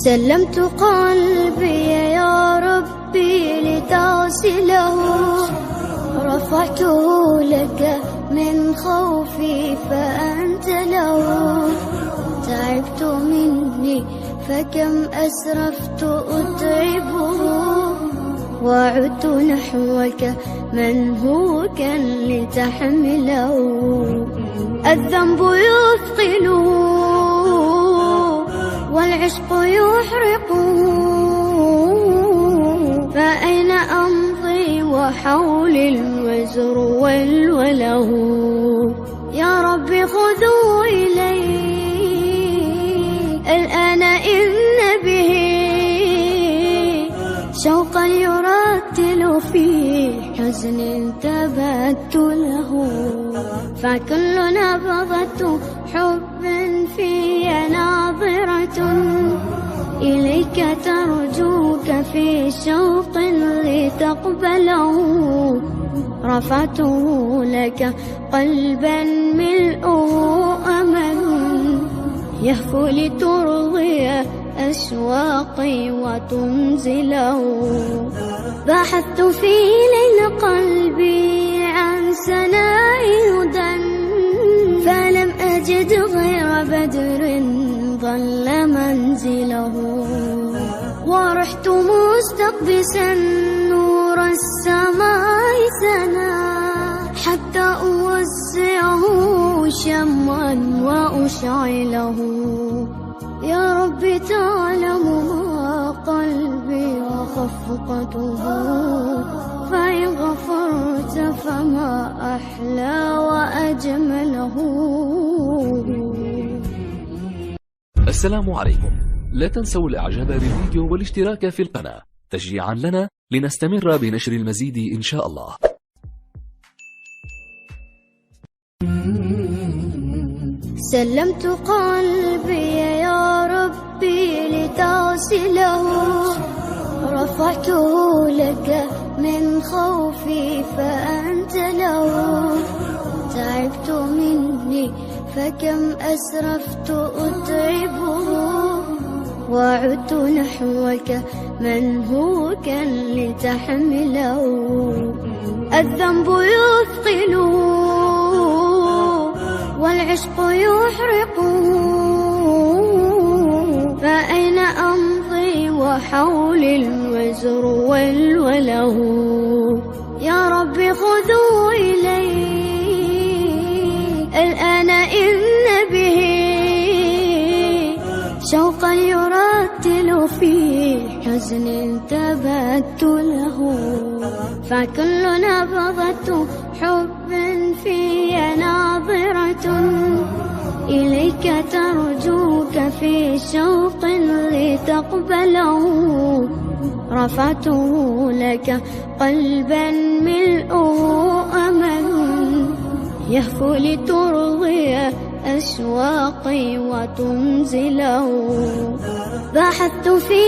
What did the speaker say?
سلمت قلبي يا ربي لتصله، رفعته لك من خوفي فأنت له. تعبت مني فكم أسرفت أتعبه، وعدت نحوك من هو كان لتحمله. الذنب يثقله والعشق يحرقه، فأين أمضي وحولي الوزر والوله. يا ربي خذوا إلي الآن إن به شوقا يرتل في حزن تبت له. فكل نبضة حب في ناظرة إليك ترجوك في شوق لتقبله. رفعته لك قلبا ملؤه أمل يهفو لترضي أشواقي وتنزله. بحثت في ليل قلبي عن سناء هدى، فلم أجد غير بدر ظل منزله. ورحت مستقبسا نور السماء سنا، حتى أوسعه شمعا وأشعله. يا رب تعلم ما قلبي وخفقته، فإن غفرت فما أحلى وأجمله. السلام عليكم. لا تنسوا الإعجاب بالفيديو والاشتراك في القناة تشجيعا لنا لنستمر بنشر المزيد إن شاء الله. سلمت قلبي يا ربي لتصله، رفعته لك من خوفي فأنت له. تعبت مني فكم أسرفت أتعبه، وعدت نحوك من هو كان لتحمله. الذنب يثقله والعشق يحرقه، فأين أمضي وحولي الوزر والوله. يا ربي خذوا إلي الآن إن به شوقا يرتل في حزن تبت له. فكل نبضة حب في ناظرة إليك ترجوك في شوق لتقبله. رفعته لك قلبا ملؤه أمل يهفو لترضي أشواقي وتنزله. بحثت في